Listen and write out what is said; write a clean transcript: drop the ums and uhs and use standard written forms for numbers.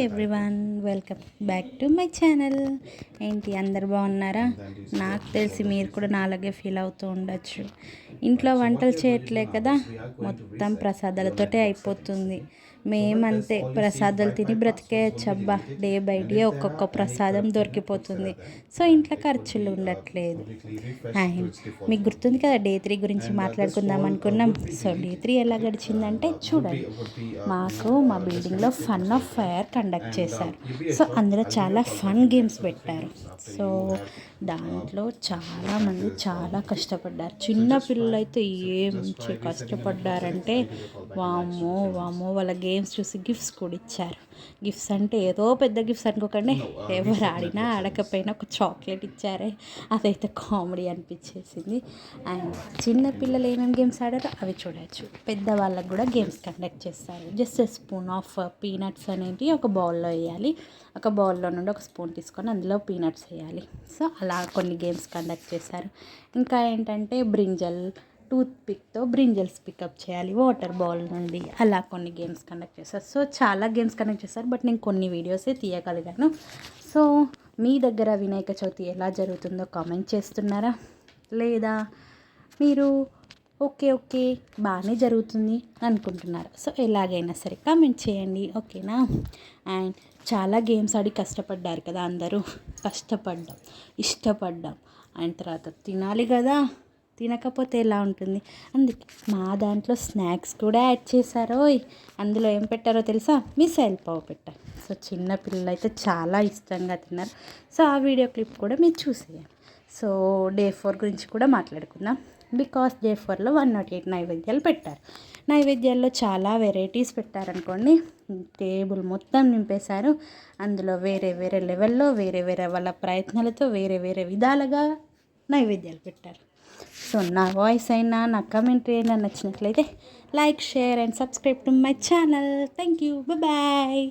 Everyone, welcome back to my channel. ఏంటి అందరు బాగున్నారా? నాకు తెలిసి మీరు కూడా నాలాగే ఫీల్ అవుతూ ఉండొచ్చు. ఇంట్లో వంటలు చేయట్లే కదా, మొత్తం ప్రసాదాలతోటే అయిపోతుంది. మేమంతే, ప్రసాదాలు తిని బ్రతికేయచ్చు. అబ్బా, డే బై డే ఒక్కొక్క ప్రసాదం దొరికిపోతుంది. సో ఇంట్లో ఖర్చులు ఉండట్లేదు. మీకు గుర్తుంది కదా, డే 3 గురించి మాట్లాడుకుందాం అనుకున్నాం. సో డే 3 ఎలా గడిచిందంటే చూడండి. మాకు మా బిల్డింగ్లో ఫన్ ఆఫ్ ఫైర్ కండక్ట్ చేశారు. సో అందులో చాలా ఫన్ గేమ్స్ పెట్టారు. సో దాంట్లో చాలామంది చాలా కష్టపడ్డారు. చిన్న పిల్లలు అయితే ఏం కష్టపడ్డారంటే వామ్మో వామ్మో, వాళ్ళ గేమ్స్ చూసి గిఫ్ట్స్ కూడా ఇచ్చారు. గిఫ్ట్స్ అంటే ఏదో పెద్ద గిఫ్ట్స్ అనుకోకండి, ఎవరు ఆడినా ఆడకపోయినా ఒక చాక్లెట్ ఇచ్చారే, అదైతే కామెడీ అనిపించేసింది. అండ్ చిన్న పిల్లలు ఏమేమి గేమ్స్ ఆడారో అవి చూడవచ్చు. పెద్దవాళ్ళకు కూడా గేమ్స్ కండక్ట్ చేస్తారు. జస్ట్ స్పూన్ ఆఫ్ పీనట్స్ అనేవి ఒక బౌల్లో వేయాలి. ఒక బౌల్లో నుండి ఒక స్పూన్ తీసుకొని అందులో పీనట్స్ వేయాలి. సో అలా కొన్ని గేమ్స్ కండక్ట్ చేశారు. ఇంకా ఏంటంటే బ్రింజల్, టూత్ పిక్తో బ్రింజల్స్ పికప్ చేయాలి వాటర్ బౌల్ నుండి. అలా కొన్ని గేమ్స్ కండక్ట్ చేస్తారు. సో చాలా గేమ్స్ కండక్ట్ చేస్తారు, బట్ నేను కొన్ని వీడియోసే తీయగలిగాను. సో మీ దగ్గర వినాయక చవితి ఎలా జరుగుతుందో కామెంట్ చేస్తున్నారా, లేదా మీరు ఓకే బాగానే జరుగుతుంది అనుకుంటున్నారు? సో ఎలాగైనా సరే కామెంట్ చేయండి, ఓకేనా? అండ్ చాలా గేమ్స్ ఆడి కష్టపడ్డారు కదా అందరూ. కష్టపడ్డాం, ఇష్టపడ్డాం, అండ్ తర్వాత తినాలి కదా, తినకపోతే ఎలా ఉంటుంది? అందుకే మా దాంట్లో స్నాక్స్ కూడా యాడ్ చేశారో. అందులో ఏం పెట్టారో తెలుసా? మిసైల్ పావు పెట్టారు. సో చిన్న పిల్లలు అయితే చాలా ఇష్టంగా తిన్నారు. సో ఆ వీడియో క్లిప్ కూడా మీరు చూసేయండి. సో డే 4 గురించి కూడా మాట్లాడుకుందాం. బికాస్ డే 4లో 108 నైవేద్యాలు పెట్టారు. నైవేద్యాల్లో చాలా వెరైటీస్ పెట్టారనుకోండి. టేబుల్ మొత్తం నింపేశారు. అందులో వేరే వేరే లెవెల్లో వేరే వేరే వాళ్ళ ప్రయత్నాలతో వేరే వేరే విధాలుగా నైవేద్యాలు పెట్టారు. సో నా వాయిస్ అయినా నా కమెంటరీ అయినా నచ్చినట్లయితే like, share and subscribe to my channel. Thank you, bye.